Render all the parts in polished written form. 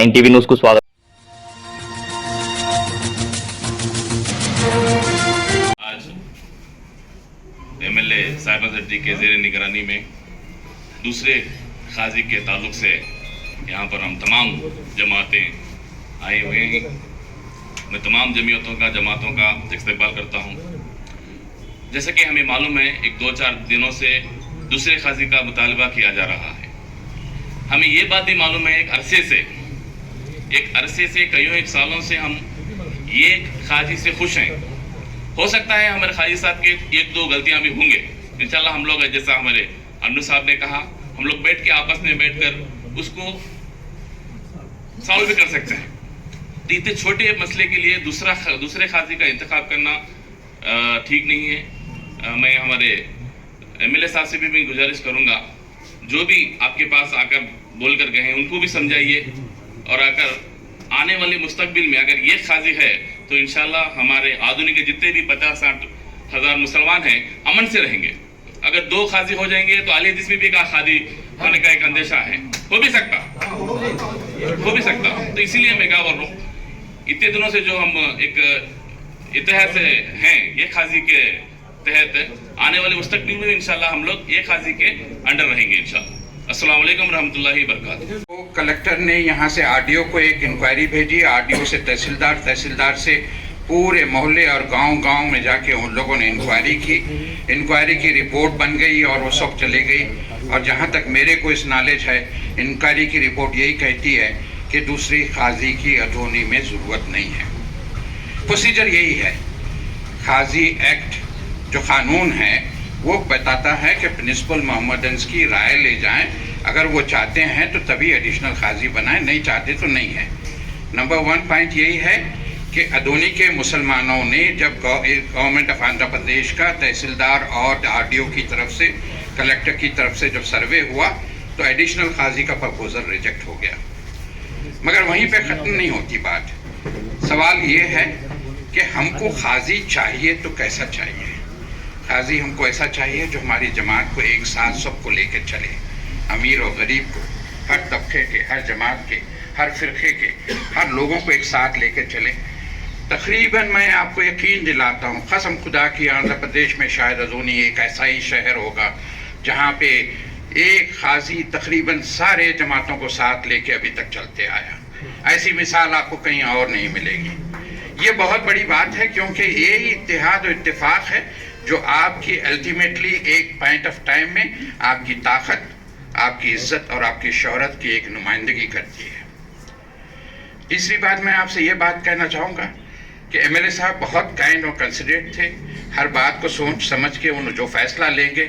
9 TV news को स्वागत। आज एमएलए साहिबा जद्दी के ज़ेर निगरानी में दूसरे खाजी के ताल्लुक से यहाँ पर हम तमाम जमातें आए हुए हैं। मैं तमाम जमीयतों का जमातों का इस्तकबाल करता हूँ। जैसे कि हमें मालूम है, एक 2-4 दिनों से दूसरे खाजी का मुतालबा किया जा रहा है। हमें ये बात भी मालूम है, एक अरसे से कईयों सालों से हम ये खाजी से खुश हैं। हो सकता है हमारे खाजी साहब के 1-2 गलतियां भी होंगे। इंशाल्लाह हम लोग, जैसा हमारे अन्नू साहब ने कहा, हम लोग बैठ के आपस में बैठकर उसको सॉल्व भी कर सकते हैं। तो इतने छोटे मसले के लिए दूसरे खाजी का इंतखाब करना ठीक नहीं है। मैं हमारे एमएलए साहब से भी मैं गुजारिश करूंगा, जो भी आपके पास आकर बोल कर गए हैं उनको भी समझाइए, और आकर आने वाले मुस्तकबिल में अगर ये खाजी है तो इंशाल्लाह हमारे आधुनिक के जितने भी 50-60 हज़ार मुसलमान हैं अमन से रहेंगे। अगर 2 खाजी हो जाएंगे तो अहले हदीस में भी एक खादी होने का एक अंदेशा है, हो भी सकता। तो इसीलिए मैं कहा, और इतने दिनों से जो हम एक इतिहास से हैं, ये खाजी के तहत आने वाले मुस्तकबिल में इंशाल्लाह हम लोग ये खाजी के अंडर रहेंगे इंशाल्लाह। अस्सलाम वालेकुम रहमतुल्लाहि बरकातहू। तो कलेक्टर ने यहाँ से आरडीओ को एक इंक्वायरी भेजी, आरडीओ से तहसीलदार से पूरे मोहल्ले और गांव में जाके उन लोगों ने इंक्वायरी की रिपोर्ट बन गई और वो सब चले गई। और जहाँ तक मेरे को इस नॉलेज है, इंक्वायरी की रिपोर्ट यही कहती है कि दूसरी खाजी की अटॉर्नी में ज़रूरत नहीं है। प्रोसीजर यही है। खाजी एक्ट जो कानून है वो बताता है कि प्रिंसिपल मोहम्मद अंस की राय ले जाएं। अगर वो चाहते हैं तो तभी एडिशनल खाजी बनाएं, नहीं चाहते तो नहीं है। नंबर 1 पॉइंट यही है कि अदोनी के मुसलमानों ने जब गवर्नमेंट ऑफ आंध्र प्रदेश का तहसीलदार और आरडीओ की तरफ से, कलेक्टर की तरफ से जब सर्वे हुआ तो एडिशनल खाजी का प्रपोजल रिजेक्ट हो गया। मगर वहीं पे ख़त्म नहीं होती बात। सवाल ये है कि हमको खाजी चाहिए तो कैसा चाहिए। खाजी हमको ऐसा चाहिए जो हमारी जमात को एक साथ सबको लेकर चले, अमीर और गरीब को, हर तबके के, हर जमात के, हर फिरके के, हर लोगों को एक साथ लेकर चले। तकरीबन मैं आपको यकीन दिलाता हूँ, कसम खुदा की, आंध्र प्रदेश में शायद अदोनी एक ऐसा ही शहर होगा जहाँ पे एक खाजी तकरीबन सारे जमातों को साथ लेके अभी तक चलते आया। ऐसी मिसाल आपको कहीं और नहीं मिलेगी। ये बहुत बड़ी बात है, क्योंकि ये इत्तेहाद और इत्तेफाक है जो आपकी अल्टीमेटली एक पॉइंट ऑफ टाइम में आपकी ताकत, आपकी इज्जत और आपकी शोहरत की एक नुमाइंदगी करती है। तीसरी बात, मैं आपसे ये बात कहना चाहूँगा कि एमएलए साहब बहुत काइंड और कंसिडरेट थे। हर बात को सोच समझ के उन्होंने जो फैसला लेंगे,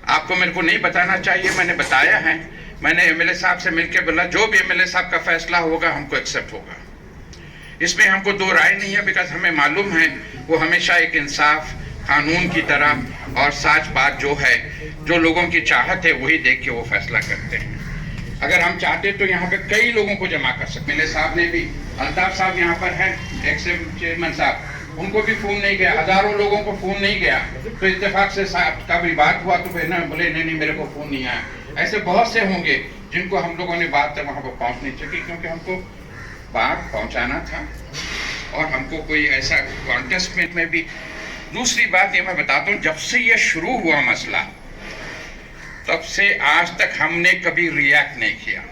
आपको मेरे को नहीं बताना चाहिए, मैंने बताया है। मैंने एमएलए साहब से मिलकर बोला जो भी एमएलए साहब का फैसला होगा हमको एक्सेप्ट होगा। इसमें हमको 2 राय नहीं है, बिकॉज हमें मालूम है वो हमेशा एक इंसाफ, कानून की तरह और सच बात जो है, जो लोगों की चाहत है वही देख के वो फैसला करते हैं। अगर हम चाहते तो यहाँ पे कई लोगों को जमा कर सकते। मेरे साहब ने भी, अल्ताफ साहब यहाँ पर हैं, एक्स चेयरमैन साहब, उनको भी फ़ोन नहीं गया, हज़ारों लोगों को फ़ोन नहीं गया। तो इत्तेफाक से साहब का भी बात हुआ तो फिर ना बोले नहीं मेरे को फ़ोन नहीं आया। ऐसे बहुत से होंगे जिनको हम लोगों ने बात तक वहाँ पर पहुँच नहीं सकी, क्योंकि हमको बात पहुँचाना था और हमको कोई ऐसा कॉन्टेस्ट में भी। दूसरी बात ये मैं बताता हूँ, जब से ये शुरू हुआ मसला तब से आज तक हमने कभी रिएक्ट नहीं किया।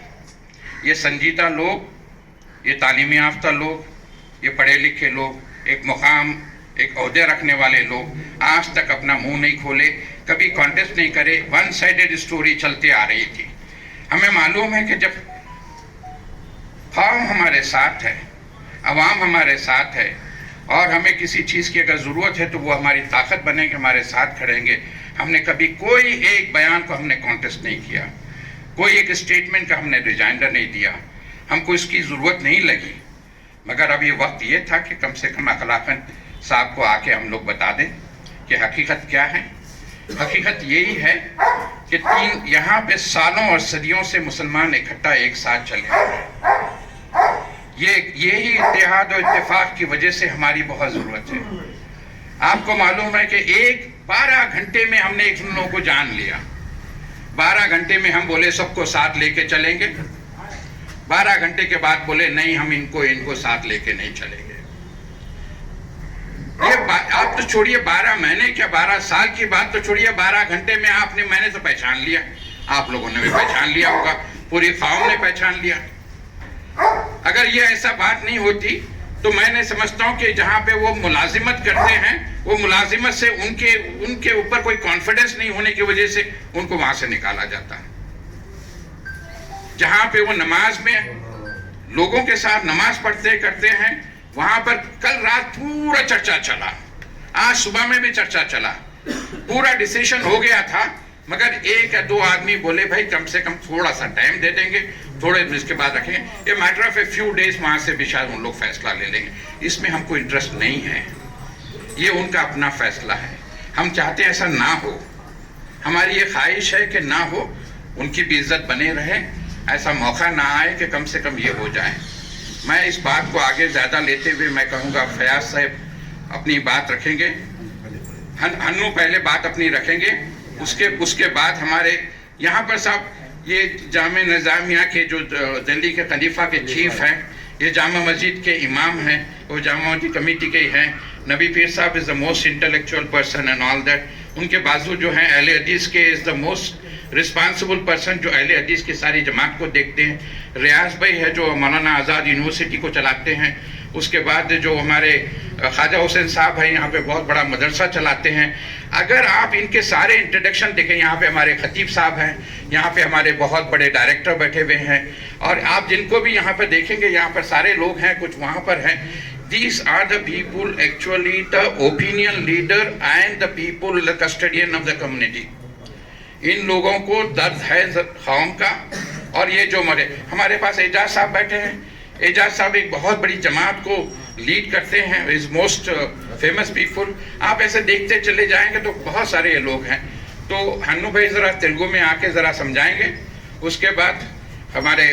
ये संजीदा लोग, ये तालीमी याफ्ता लोग, ये पढ़े लिखे लोग, एक मुकाम, एक ओहदे रखने वाले लोग आज तक अपना मुंह नहीं खोले, कभी कॉन्टेस्ट नहीं करे। 1 साइडेड स्टोरी चलती आ रही थी। हमें मालूम है कि जब कौम हमारे साथ है, अवाम हमारे साथ है और हमें किसी चीज़ की अगर ज़रूरत है तो वो हमारी ताकत बनेंगे, हमारे साथ खड़ेंगे। हमने कभी कोई एक बयान को हमने कॉन्टेस्ट नहीं किया, कोई एक स्टेटमेंट का हमने रिजाइंडर नहीं दिया, हमको इसकी ज़रूरत नहीं लगी। मगर अब ये वक्त ये था कि कम से कम अखलाकन साहब को आके हम लोग बता दें कि हकीकत क्या है। हकीकत यही है कि यहाँ पे सालों और सदियों से मुसलमान इकट्ठा एक साथ चले। यही इत्तेहाद और इत्तेफाक की वजह से हमारी बहुत ज़रूरत है। आपको मालूम है कि 12 घंटे में हमने एक लोगों को जान लिया। 12 घंटे में हम बोले सबको साथ लेके चलेंगे। 12 घंटे के बाद बोले नहीं हम इनको साथ लेके नहीं चलेंगे। आप तो छोड़िए 12 महीने क्या 12 साल की बात तो छोड़िए, 12 घंटे में मैंने तो पहचान लिया, आप लोगों ने भी पहचान लिया होगा, पूरी कौम ने पहचान लिया। अगर ये ऐसा बात नहीं होती तो मैंने समझता हूं कि जहां पे वो मुलाजिमत करते हैं, वो मुलाजिमत से उनके ऊपर कोई कॉन्फिडेंस नहीं होने की वजह से उनको वहां से निकाला जाता है। जहां पे वो नमाज में लोगों के साथ नमाज पढ़ते करते हैं, वहां पर कल रात पूरा चर्चा चला, आज सुबह में भी चर्चा चला, पूरा डिसीजन हो गया था, मगर 1 या 2 आदमी बोले भाई कम से कम थोड़ा सा टाइम दे देंगे, थोड़े इसके बाद रखेंगे, ये matter of a few days वहां से भी शायद उन लोग फैसला ले लेंगे। इसमें हमको इंटरेस्ट नहीं है, ये उनका अपना फैसला है। हम चाहते हैं ऐसा ना हो, हमारी ये ख्वाहिश है कि ना हो, उनकी भी इज्जत बने रहे, ऐसा मौका ना आए कि कम से कम ये हो जाए। मैं इस बात को आगे ज्यादा लेते हुए मैं कहूँगा फयाज साहब अपनी बात रखेंगे, हन्नू पहले बात अपनी रखेंगे, उसके बाद हमारे यहाँ पर साहब ये जामे निज़ामिया के जो दिल्ली के खलीफा के चीफ हैं, ये जामा मस्जिद के इमाम हैं, वो जामा मस्जिद कमेटी के हैं, नबी पीर साहब is the most intellectual person and all that, उनके बाजू जो हैं अहले हदीस के is the most responsible person जो अहले हदीस की सारी जमात को देखते हैं, रियाज भाई है जो मौलाना आज़ाद यूनिवर्सिटी को चलाते हैं, उसके बाद जो हमारे ख्वाजा हुसैन साहब हैं यहाँ पे बहुत बड़ा मदरसा चलाते हैं। अगर आप इनके सारे इंट्रोडक्शन देखें, यहाँ पे हमारे खतीब साहब हैं, यहाँ पे हमारे बहुत बड़े डायरेक्टर बैठे हुए हैं, और आप जिनको भी यहाँ पे देखेंगे यहाँ पर सारे लोग हैं, कुछ वहाँ पर हैं। These are the people actually the opinion leader and the people the custodian of the community. इन लोगों को दर्द है कौम का। और ये जो हमारे पास एजाज साहब बैठे हैं, एजाज साहब एक बहुत बड़ी जमात को लीड करते हैं, इज मोस्ट फेमस पीपल। आप ऐसे देखते चले जाएंगे तो बहुत सारे ये लोग हैं। तो हन्नू भाई ज़रा तेलुगु में आके ज़रा समझाएंगे, उसके बाद हमारे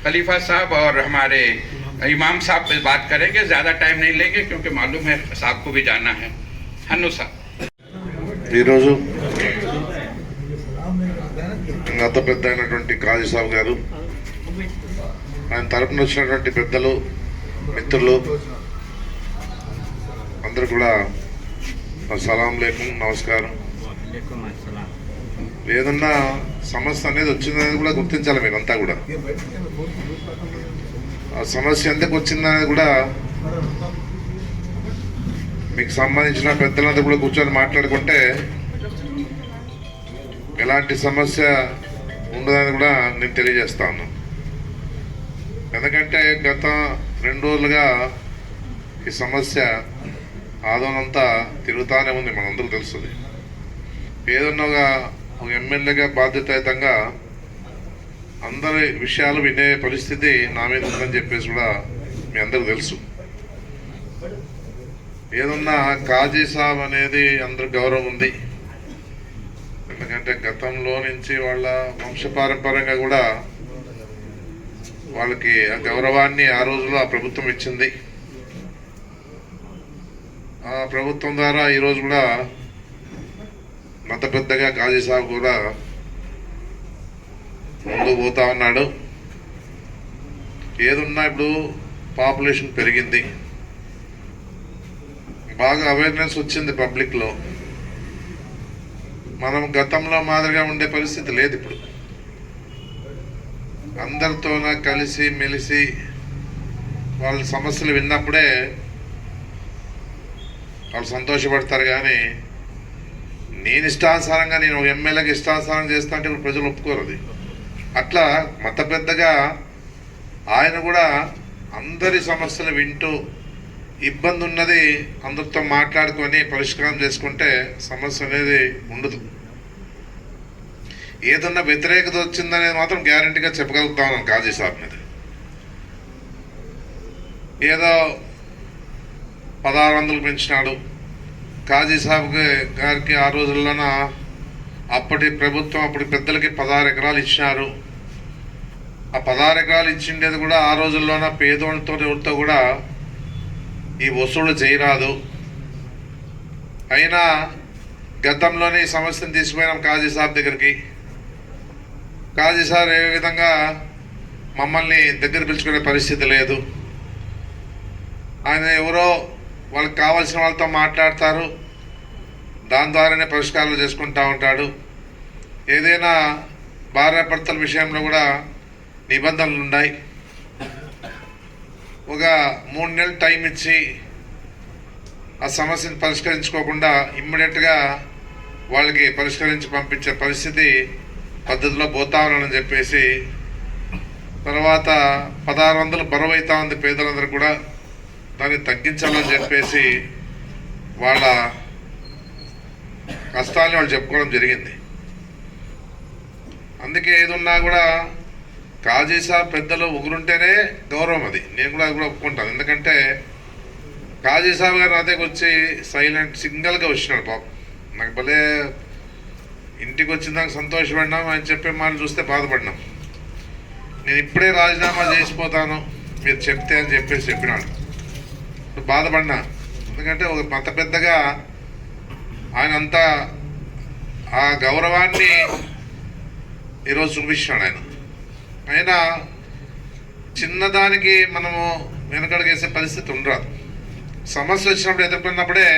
खलीफा साहब और हमारे इमाम साहब पे बात करेंगे। ज़्यादा टाइम नहीं लेंगे क्योंकि मालूम है साहब को भी जाना है। हन्नू साहब ఈరోజు గత పెద్ద అయినటువంటి కాజీ సాబ్ గారు, ఆయన తరపున వచ్చినటువంటి పెద్దలు, మిత్రులు అందరూ కూడా అస్సలాం లేకుం, నమస్కారం. ఏదన్నా సమస్య అనేది వచ్చిందనేది కూడా గుర్తించాలి మీరంతా కూడా. ఆ సమస్య ఎందుకు వచ్చిందనేది కూడా మీకు సంబంధించిన పెద్దలంతా కూడా కూర్చొని మాట్లాడుకుంటే ఎలాంటి సమస్య ఉండదని కూడా నేను తెలియజేస్తాను. ఎందుకంటే గత 2 రోజులుగా ఈ సమస్య ఆదోనంతా తిరుగుతానే ఉంది, మనందరూ తెలుస్తుంది. ఏదన్నా ఒక ఎమ్మెల్యేగా బాధ్యతాయుతంగా అందరి విషయాలు వినే పరిస్థితి నా మీద ఉందని చెప్పేసి కూడా మీ అందరికీ తెలుసు. ఏదన్నా కాజీ సాబ్ అనేది అందరు గౌరవం ఉంది, ఎందుకంటే గతంలో నుంచి వాళ్ళ వంశపారంపర్యంగా కూడా వాళ్ళకి ఆ గౌరవాన్ని ఆ రోజులో ఆ ప్రభుత్వం ఇచ్చింది. ఆ ప్రభుత్వం ద్వారా ఈరోజు కూడా మత పెద్దగా కాజీ సాబ్ కూడా ముందు పోతా ఉన్నాడు. ఏదున్నా ఇప్పుడు పాపులేషన్ పెరిగింది, బాగా అవేర్నెస్ వచ్చింది పబ్లిక్లో. మనం గతంలో మాదిరిగా ఉండే పరిస్థితి లేదు. ఇప్పుడు అందరితోన కలిసి మెలిసి వాళ్ళ సమస్యలు విన్నప్పుడే వాళ్ళు సంతోషపడతారు. కానీ నేను ఇష్టానుసారంగా నేను ఒక ఎమ్మెల్యేకి ఇష్టానుసారం చేస్తా అంటే ఇప్పుడు ప్రజలు ఒప్పుకోరు. అది అట్లా మత పెద్దగా ఆయన కూడా అందరి సమస్యలు వింటూ ఇబ్బంది ఉన్నది అందరితో మాట్లాడుకొని పరిష్కారం చేసుకుంటే సమస్య అనేది ఉండదు. ఏదన్నా వ్యతిరేకత వచ్చిందనేది మాత్రం గ్యారంటీగా చెప్పగలుగుతాను కాజీ సాబ్ మీద. ఏదో 1600 పెంచినాడు కాజీ సాబ్ గారికి. ఆ రోజుల్లోన అప్పటి ప్రభుత్వం అప్పటి పెద్దలకి 16 ఎకరాలు ఇచ్చినారు. ఆ 16 ఎకరాలు ఇచ్చిండేది కూడా ఆ రోజుల్లోన పేదోళ్ళతో ఎవరితో కూడా ఈ వసూలు చేయరాదు. అయినా గతంలోనే ఈ సమస్యను తీసుకుపోయినాం కాజీ సాబ్ దగ్గరికి. కాజీ సార్ ఏ విధంగా మమ్మల్ని దగ్గర పిలుచుకునే పరిస్థితి లేదు. ఆయన ఎవరో వాళ్ళకి కావాల్సిన వాళ్ళతో మాట్లాడతారు, దాని ద్వారానే పరిష్కారాలు చేసుకుంటూ ఉంటాడు. ఏదైనా భార్యాభర్తల విషయంలో కూడా నిబంధనలు ఉన్నాయి. ఒక 3 నెలలు టైం ఇచ్చి ఆ సమస్యను పరిష్కరించుకోకుండా ఇమ్మీడియట్గా వాళ్ళకి పరిష్కరించి పంపించే పరిస్థితి పద్ధతిలో పోతా ఉన్నానని చెప్పేసి, తర్వాత 1600 బరువు అవుతా ఉంది పేదలందరూ కూడా, దాన్ని తగ్గించాలని చెప్పేసి వాళ్ళ కష్టాన్ని వాళ్ళు చెప్పుకోవడం జరిగింది. అందుకే ఏదున్నా కూడా కాజీ సాబ్ పెద్దలు ఒకరుంటేనే గౌరవం. అది నేను కూడా ఒప్పుకుంటాను. ఎందుకంటే కాజీ సాబ్ గారు నా దగ్గర వచ్చి సైలెంట్ సింగిల్గా వచ్చినాడు. పాపం నాకు భలే ఇంటికి వచ్చిందాక సంతోషపడినాం, ఆయన చెప్పే మాటలు చూస్తే బాధపడినాం. నేను ఇప్పుడే రాజీనామా చేసిపోతాను మీరు చెప్తే అని చెప్పేసి చెప్పినాడు. బాధపడినా, ఎందుకంటే ఒక మత పెద్దగా ఆయన అంతా ఆ గౌరవాన్ని ఈరోజు చూపించినాడు. ఆయన చిన్నదానికి మనము వెనకడుగేసే పరిస్థితి ఉండరాదు. సమస్య వచ్చినప్పుడు ఎదుర్కొన్నప్పుడే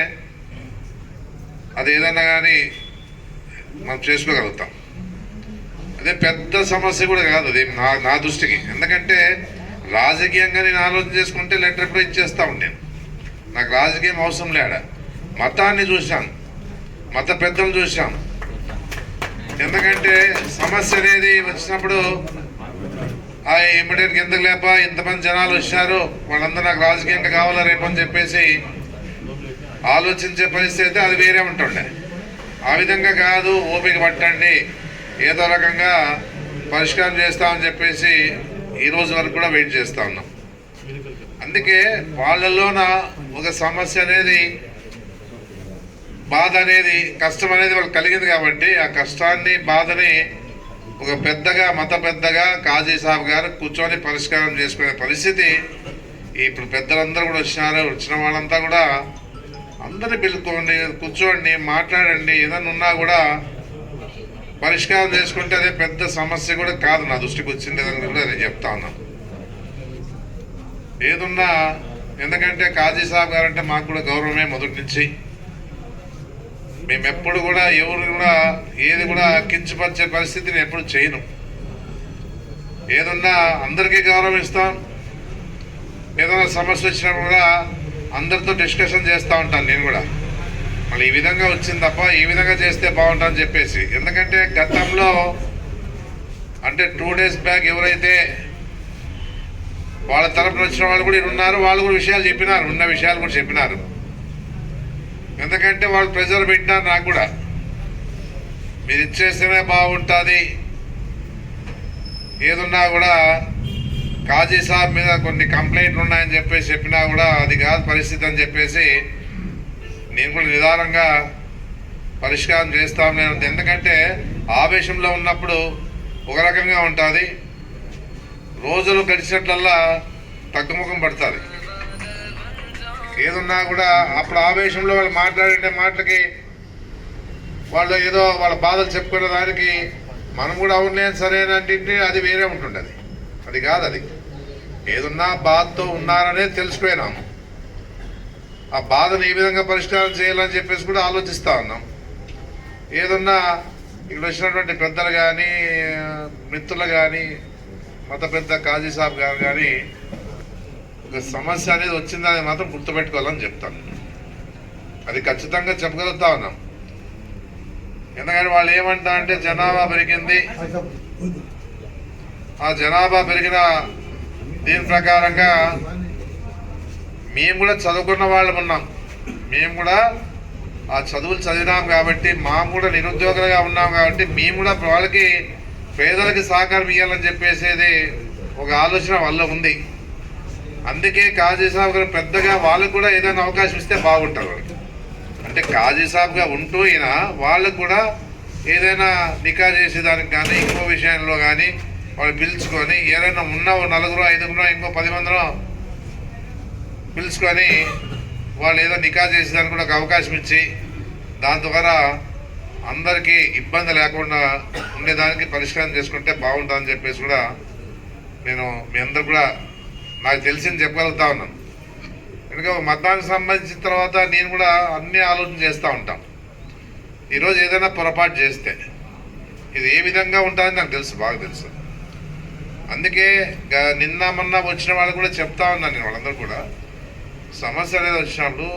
అది ఏదన్నా కానీ మనం చేసుకోగలుగుతాం. అదే పెద్ద సమస్య కూడా కాదు అది నా దృష్టికి. ఎందుకంటే రాజకీయంగా నేను ఆలోచన చేసుకుంటే లెటర్ ఎప్పుడో ఇచ్చేస్తా ఉండేను. నాకు రాజకీయం అవసరం లేడ. మతాన్ని చూశాను, మత పెద్దలు చూశాం. ఎందుకంటే సమస్య అనేది వచ్చినప్పుడు ఆ ఇమ్మీడియట్గా ఎందుకు లేప ఇంతమంది జనాలు వచ్చారు, వాళ్ళందరూ నాకు రాజకీయంగా కావాలా రేపని చెప్పేసి ఆలోచించే పరిస్థితి అయితే అది వేరే ఉంటుండే. ఆ విధంగా కాదు, ఓపిక పట్టండి, ఏదో రకంగా పరిష్కారం చేస్తామని చెప్పేసి ఈ రోజు వరకు కూడా వెయిట్ చేస్తూ ఉన్నాం. అందుకే వాళ్ళలోన ఒక సమస్య అనేది, బాధ అనేది, కష్టం అనేది వాళ్ళకి కలిగింది కాబట్టి ఆ కష్టాన్ని, బాధని ఒక పెద్దగా, మత పెద్దగా కాజీ సాబ్ గారు కూర్చొని పరిష్కారం చేసుకునే పరిస్థితి ఇప్పుడు పెద్దలందరూ కూడా వచ్చినారు. వచ్చిన వాళ్ళంతా కూడా అందరినీ పిలుచుకోండి, కూర్చోండి, మాట్లాడండి, ఏదన్నా ఉన్నా కూడా పరిష్కారం చేసుకుంటే అదే పెద్ద సమస్య కూడా కాదు నా దృష్టికి వచ్చిండేదని కూడా నేను చెప్తా ఉన్నాను. ఏదున్నా, ఎందుకంటే కాజీ సాబ్ గారు అంటే మాకు కూడా గౌరవమే మొదటి నుంచి. మేము ఎప్పుడు కూడా ఎవరు కూడా ఏది కూడా కించపరిచే పరిస్థితి నేను ఎప్పుడు చేయను. ఏదన్నా అందరికీ గౌరవం ఇస్తాం. ఏదైనా సమస్య వచ్చినప్పుడు కూడా అందరితో డిస్కషన్ చేస్తూ ఉంటాను నేను కూడా. మళ్ళీ ఈ విధంగా వచ్చింది తప్ప ఈ విధంగా చేస్తే బాగుంటుందని చెప్పేసి. ఎందుకంటే గతంలో అంటే 2 days బ్యాక్ ఎవరైతే వాళ్ళ తరపున వచ్చిన వాళ్ళు కూడా ఉన్నారు, వాళ్ళు కూడా విషయాలు చెప్పినారు, ఉన్న విషయాలు కూడా చెప్పినారు. ఎందుకంటే వాళ్ళు ప్రెజర్ పెట్టినారు నాకు కూడా, మీరు ఇచ్చేస్తేనే బాగుంటుంది, ఏదున్నా కూడా కాజీ సాబ్ మీద కొన్ని కంప్లైంట్లు ఉన్నాయని చెప్పేసి చెప్పినా కూడా అది కాదు పరిస్థితి అని చెప్పేసి నేను కూడా నిదానంగా పరిష్కారం చేస్తాం. నేను ఎందుకంటే ఆవేశంలో ఉన్నప్పుడు ఒక రకంగా ఉంటుంది, రోజులు గడిచినట్లల్లా తగ్గుముఖం పడుతుంది. ఏదున్నా కూడా అప్పుడు ఆవేశంలో వాళ్ళు మాట్లాడే మాటలకి, వాళ్ళు ఏదో వాళ్ళ బాధలు చెప్పుకునే దానికి మనం కూడా అవునే సరేనంటే అది వేరే ఉంటుండదు. అది కాదు, అది ఏదున్నా బాధతో ఉన్నారనేది తెలిసిపోయినాము. ఆ బాధను ఏ విధంగా పరిష్కారం చేయాలని చెప్పేసి కూడా ఆలోచిస్తూ ఉన్నాం. ఏదన్నా ఇక్కడ వచ్చినటువంటి పెద్దలు కానీ, మిత్రులు కానీ, మత పెద్ద కాజీ సాబ్ గారు కానీ ఒక సమస్య అనేది వచ్చిందని మాత్రం గుర్తుపెట్టుకోవాలని చెప్తాను. అది ఖచ్చితంగా చెప్పగలుగుతా ఉన్నాం. ఎందుకంటే వాళ్ళు ఏమంటా అంటే జనాభా పెరిగింది, ఆ జనాభా పెరిగిన దీని ప్రకారంగా మేము కూడా చదువుకున్న వాళ్ళం ఉన్నాం, మేము కూడా ఆ చదువులు చదివినాం కాబట్టి, మాకు కూడా నిరుద్యోగులుగా ఉన్నాం కాబట్టి మేము కూడా వాళ్ళకి పేదలకి సహకారం ఇవ్వాలని చెప్పేసేది ఒక ఆలోచన వల్ల ఉంది. అందుకే కాజీ సాబ్ గారు పెద్దగా వాళ్ళకు కూడా ఏదైనా అవకాశం ఇస్తే బాగుంటారు. వాళ్ళకి అంటే కాజీ సాబ్గా ఉంటూ ఈయన వాళ్ళకు కూడా ఏదైనా నికా చేసేదానికి కానీ, ఇంకో విషయంలో కానీ వాళ్ళు పిలుచుకొని ఏదైనా ఉన్న 4 5 ఇంకో 10 మందిలో పిలుచుకొని వాళ్ళు ఏదో నికా చేసేదానికి కూడా ఒక అవకాశం ఇచ్చి దాని ద్వారా అందరికీ ఇబ్బంది లేకుండా ఉండేదానికి పరిష్కారం చేసుకుంటే బాగుంటుందని చెప్పేసి కూడా నేను మీ అందరు కూడా నాకు తెలిసింది చెప్పగలుగుతా ఉన్నాను. ఎందుకంటే ఒక మతానికి సంబంధించిన తర్వాత నేను కూడా అన్ని ఆలోచన చేస్తూ ఉంటాను. ఈరోజు ఏదైనా పొరపాటు చేస్తే ఇది ఏ విధంగా ఉంటుందని నాకు తెలుసు, బాగా తెలుసు. అందుకే నిన్న మొన్న వచ్చిన వాళ్ళు కూడా చెప్తా ఉన్నాను నేను, వాళ్ళందరూ కూడా సమస్య అనేది వచ్చినప్పుడు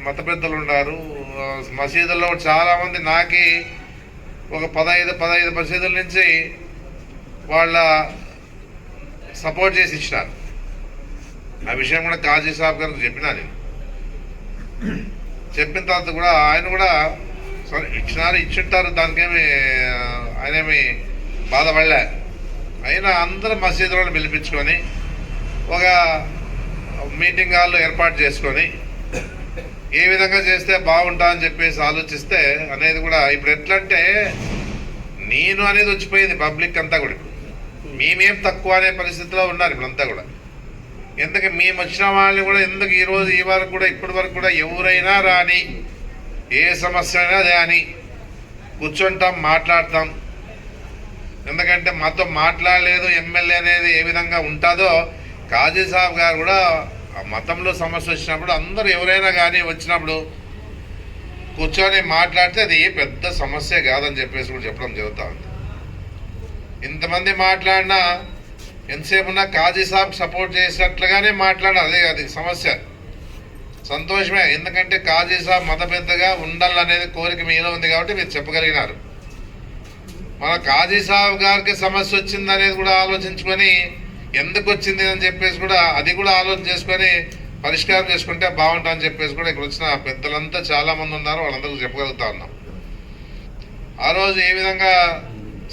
మత పెద్దలు ఉన్నారు మసీదుల్లో చాలామంది నాకు ఒక 15 మసీదుల నుంచి వాళ్ళ సపోర్ట్ చేసి ఇచ్చినారు. ఆ విషయం కూడా కాజీ సాబ్ గారికి చెప్పినా నేను. చెప్పిన తర్వాత కూడా ఆయన కూడా సరే ఇచ్చుంటారు, దానికేమి ఆయనేమి బాధపడలే. అయినా అందరూ మసీదులను పిలిపించుకొని ఒక మీటింగ్ హాల్లో ఏర్పాటు చేసుకొని ఏ విధంగా చేస్తే బాగుంటా అని చెప్పేసి ఆలోచిస్తే అనేది కూడా ఇప్పుడు ఎట్లా అంటే నేను అనేది వచ్చిపోయింది పబ్లిక్ అంతా కూడా. మేమేం తక్కువ అనే పరిస్థితిలో ఉన్నారు ఇప్పుడంతా కూడా. ఎందుకు మేము వచ్చిన వాళ్ళని కూడా ఎందుకు ఈరోజు ఈ వరకు కూడా ఇప్పటి వరకు కూడా ఎవరైనా రాని ఏ సమస్య అయినా రాని కూర్చుంటాం, మాట్లాడతాం. ఎందుకంటే మాతో మాట్లాడలేదు ఎమ్మెల్యే అనేది ఏ విధంగా ఉంటుందో కాజీ సాబ్ గారు కూడా మతంలో సమస్య వచ్చినప్పుడు అందరూ ఎవరైనా కానీ వచ్చినప్పుడు కూర్చొని మాట్లాడితే అది ఏ పెద్ద సమస్య కాదని చెప్పేసి కూడా చెప్పడం జరుగుతూ ఉంది. ఇంతమంది మాట్లాడినా ఎంతసేపు ఉన్నా కాజీ సాబ్ సపోర్ట్ చేసినట్లుగానే మాట్లాడాలి, అది సమస్య. సంతోషమే, ఎందుకంటే కాజీ సాబ్ మత పెద్దగా ఉండాలనేది కోరిక మీలో ఉంది కాబట్టి మీరు చెప్పగలిగినారు. మన కాజీ సాబ్ గారికి సమస్య వచ్చింది అనేది కూడా ఆలోచించుకొని ఎందుకు వచ్చింది అని చెప్పేసి కూడా అది కూడా ఆలోచన చేసుకొని పరిష్కారం చేసుకుంటే బాగుంటుందని చెప్పేసి కూడా ఇక్కడ వచ్చిన పెద్దలంతా చాలామంది ఉన్నారు, వాళ్ళందరికీ చెప్పగలుగుతా ఉన్నాం. ఆ రోజు ఏ విధంగా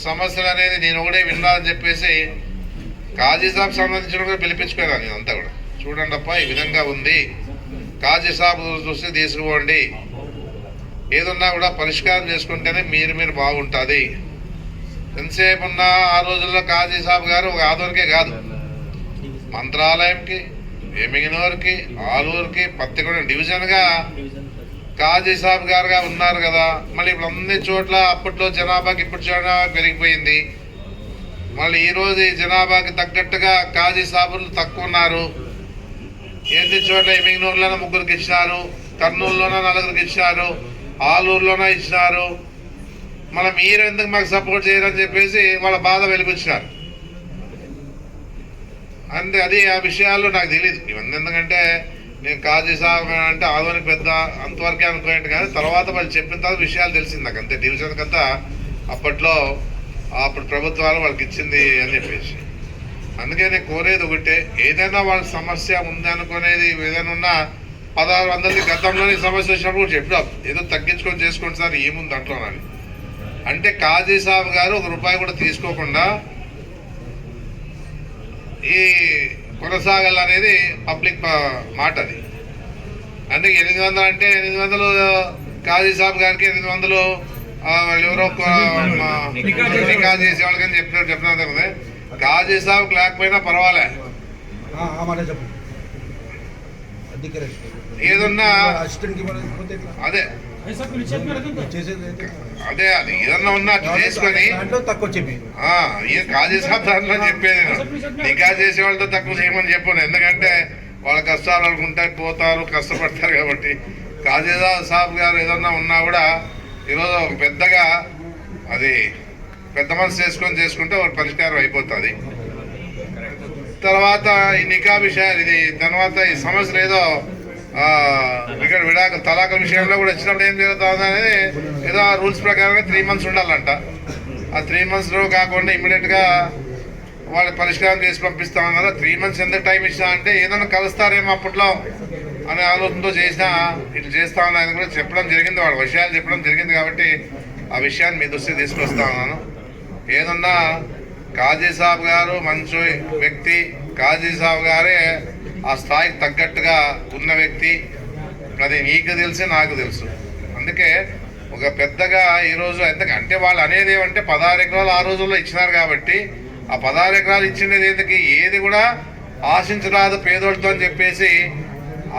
సమస్యలు అనేది నేను ఒకటే విన్నానని చెప్పేసి కాజీ సాబ్ సంబంధించిన కూడా పిలిపించుకున్నాను నేను అంతా కూడా. చూడండి అప్ప ఈ విధంగా ఉంది, కాజీ సాబ్ చూస్తే తీసుకోండి, ఏదన్నా కూడా పరిష్కారం చేసుకుంటేనే మీరు బాగుంటుంది. ఎంతసేపు ఉన్నా ఆ రోజుల్లో కాజీ సాబ్ గారు ఒక ఆదూరికే కాదు, మంత్రాలయంకి, ఎమిగినూరుకి, ఆలూరుకి, పత్తికొండ డివిజన్గా కాజీ సాబ్ గారుగా ఉన్నారు కదా. మళ్ళీ ఇప్పుడు అన్ని చోట్ల అప్పట్లో జనాభాకి ఇప్పుడు జనాభా పెరిగిపోయింది. మళ్ళీ ఈరోజు ఈ జనాభాకి తగ్గట్టుగా కాజీ సాబులు తక్కువ ఉన్నారు. ఏంటి చోట్ల ఎమిగినూరులోనే 3 ఇచ్చినారు, కర్నూలులోనే 4 ఇచ్చినారు, ఆలూరులోనే ఇచ్చినారు. మళ్ళీ మీరు ఎందుకు మాకు సపోర్ట్ చేయరని చెప్పేసి వాళ్ళ బాధ వెలిపించినారు. అంతే, అది ఆ విషయాలు నాకు తెలియదు ఇవన్నీ. ఎందుకంటే నేను కాజీ సాబ్ అంటే ఆదోనికి పెద్ద అంతవరకే అనుకోండి, కానీ తర్వాత వాళ్ళు చెప్పిన తర్వాత విషయాలు తెలిసింది నాకు. అంతే, డివిజన్ కంతా అప్పట్లో అప్పుడు ప్రభుత్వాలు వాళ్ళకి ఇచ్చింది అని చెప్పేసి. అందుకే నేను కోరేది ఒకటే, ఏదైనా వాళ్ళ సమస్య ఉంది అనుకునేది ఏదైనా ఉన్నా 1600 గతంలోని సమస్య వచ్చినప్పుడు కూడా చెప్పాం, ఏదో తగ్గించుకొని చేసుకోండి సార్, ఏముంది దాంట్లోనని. అంటే కాజీ సాబ్ గారు ₹1 కూడా తీసుకోకుండా ఈ కొనసాగాలనేది పబ్లిక్ మాట. అది అందుకే 800 అంటే 800 కాజీ సాబ్ గారికి 800 వాళ్ళు ఎవరో నికా చేసే వాళ్ళకని చెప్పినారు కదా. కాజీ సాబ్ లేకపోయినా పర్వాలే, ఏదన్నా అదే అదే అది ఏదన్నా ఉన్నా చేసుకొని కాజీ సాబ్ దాంట్లో చెప్పేది నికా చేసే వాళ్ళతో తక్కువ చేయమని చెప్పాను. ఎందుకంటే వాళ్ళ కష్టాలు వాళ్ళకు ఉంటాయి, పోతారు, కష్టపడతారు కాబట్టి. కాజీ సాబ్ గారు ఏదన్నా ఉన్నా కూడా ఈరోజు ఒక పెద్దగా అది పెద్ద మనసు చేసుకుంటే వాళ్ళ పరిష్కారం అయిపోతుంది. తర్వాత ఈ నికా విషయాలు ఇది తర్వాత ఈ సమస్యలు ఏదో ఇక్కడ తలాఖల విషయంలో కూడా వచ్చినప్పుడు ఏం జరుగుతుంది అనేది ఏదో రూల్స్ ప్రకారంగా 3 months ఉండాలంట. ఆ 3 monthsలో కాకుండా ఇమ్మీడియట్గా వాళ్ళు పరిష్కారం చేసి పంపిస్తామన్నారు. 3 months ఎందుకు టైం ఇచ్చినా అంటే ఏదైనా కలుస్తారేమో అప్పట్లో అనే ఆలోచనతో చేసినా ఇట్లా చేస్తా ఉన్నాయని కూడా చెప్పడం జరిగింది, వాళ్ళ విషయాలు చెప్పడం జరిగింది. కాబట్టి ఆ విషయాన్ని మీ దృష్టికి తీసుకొస్తా ఉన్నాను. ఏదన్నా కాజీ సాబ్ గారు మంచి వ్యక్తి, కాజీ సాబ్ గారే ఆ స్థాయికి తగ్గట్టుగా ఉన్న వ్యక్తి. అది నీకు తెలుసు, నాకు తెలుసు. అందుకే ఒక పెద్దగా ఈరోజు ఎందుకంటే వాళ్ళు అనేది ఏమంటే 16 ఎకరాలు ఆ రోజుల్లో ఇచ్చినారు కాబట్టి ఆ 16 ఎకరాలు ఇచ్చినది ఎందుకు ఏది కూడా ఆశించరాదు పేదోళ్ళతో అని చెప్పేసి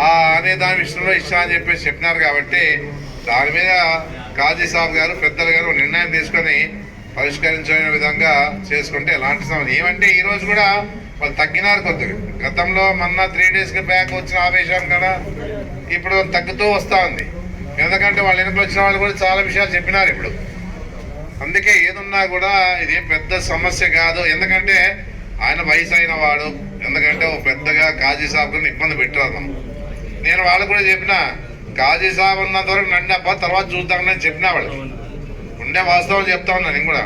అనే దాని విషయంలో ఇచ్చినా అని చెప్పేసి చెప్పినారు. కాబట్టి దాని మీద కాజీ సాబ్ గారు పెద్దలు గారు నిర్ణయం తీసుకొని పరిష్కరించే విధంగా చేసుకుంటే ఎలాంటి సమస్య ఏమంటే ఈరోజు కూడా వాళ్ళు తగ్గినారు కొద్దిగా. గతంలో మొన్న 3 డేస్కి బ్యాక్ వచ్చిన ఆవేశం కదా ఇప్పుడు తగ్గుతూ వస్తూ ఉంది. ఎందుకంటే వాళ్ళు వెనుక వచ్చిన వాళ్ళు కూడా చాలా విషయాలు చెప్పినారు ఇప్పుడు. అందుకే ఏదున్నా కూడా ఇది పెద్ద సమస్య కాదు. ఎందుకంటే ఆయన వయసు అయిన వాడు, ఎందుకంటే ఓ పెద్దగా కాజీ సాబుని ఇబ్బంది పెట్టరాదు మనం. నేను వాళ్ళు కూడా చెప్పిన కాజీ సాబ్ ఉన్నంత వరకు నన్ను అబ్బా తర్వాత చూద్దామని చెప్పిన వాళ్ళు ఉండే వాస్తవం చెప్తా ఉన్నాను. నేను కూడా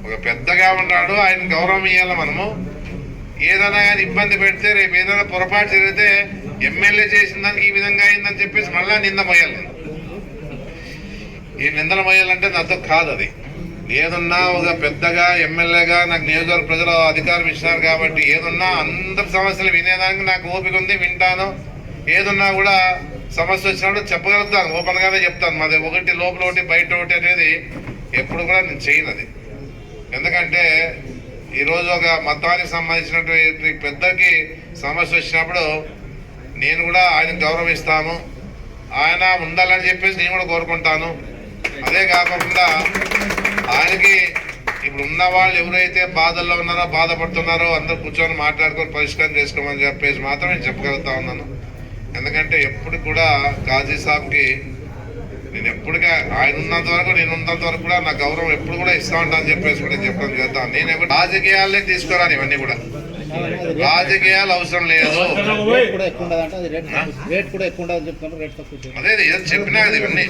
ఒక పెద్దగా ఉన్నాడు, ఆయన గౌరవం ఇవ్వాలి మనము. ఏదైనా కానీ ఇబ్బంది పెడితే రేపు ఏదైనా పొరపాటు జరిగితే ఎమ్మెల్యే చేసిన దానికి ఈ విధంగా అయిందని చెప్పేసి మళ్ళా నింద మోయాలి. ఈ నిందలు మోయాలంటే నాతో కాదు. అది ఏదున్నా ఒక పెద్దగా ఎమ్మెల్యేగా నాకు నియోజకవర్గ ప్రజలు అధికారం ఇచ్చినారు కాబట్టి ఏదున్నా అందరి సమస్యలు వినేదానికి నాకు ఓపిక ఉంది, వింటాను. ఏదున్నా కూడా సమస్య వచ్చినప్పుడు చెప్పగలుగుతాను, ఓపెన్గానే చెప్తాను. మాది ఒకటి లోపల ఒకటి బయట ఒకటి అనేది ఎప్పుడు కూడా నేను చేయను. అది ఎందుకంటే ఈరోజు ఒక మతానికి సంబంధించినటువంటి పెద్దకి సమస్య వచ్చినప్పుడు నేను కూడా ఆయనకు గౌరవిస్తాను, ఆయన ఉండాలని చెప్పేసి నేను కూడా కోరుకుంటాను. అదే కాకుండా ఆయనకి ఇప్పుడు ఉన్న వాళ్ళు ఎవరైతే బాధల్లో ఉన్నారో బాధపడుతున్నారో అందరూ కూర్చొని మాట్లాడుకొని పరిష్కారం చేసుకోమని చెప్పేసి మాత్రం నేను చెప్పగలుగుతా ఉన్నాను. ఎందుకంటే ఎప్పుడు కూడా కాజీ సాబ్కి నేను ఎప్పటిగా ఆయన ఉన్నంత వరకు నేను ఉన్నంత వరకు కూడా నా గౌరవం ఎప్పుడు కూడా ఇస్తా ఉంటానని చెప్పేసి కూడా చెప్పడం చేస్తాను. నేను ఎప్పుడు రాజకీయాలే తీసుకురాను, ఇవన్నీ కూడా రాజకీయాలు అవసరం లేదు. అదే ఏదో చెప్పినా కదా, ఇవన్నీ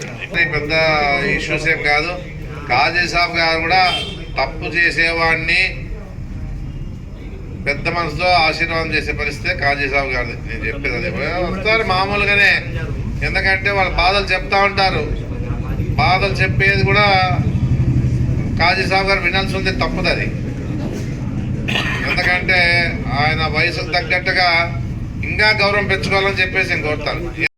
పెద్ద ఇష్యూస్ ఏం కాదు. కాజీ సాబ్ గారు కూడా తప్పు చేసేవాడిని పెద్ద మనసుతో ఆశీర్వాదం చేసే పరిస్థితి కాజీ సాబ్ గారు. నేను చెప్పేది అదే వస్తారు మామూలుగానే. ఎందుకంటే వాళ్ళ బాధలు చెప్తా ఉంటారు, బాధలు చెప్పేది కూడా కాజీ సాబ్ గారు వినాల్సి ఉంది, తప్పదు అది. ఎందుకంటే ఆయన వయసుకు తగ్గట్టుగా ఇంకా గౌరవం పెంచుకోవాలని చెప్పేసి నేను కోరుతాను.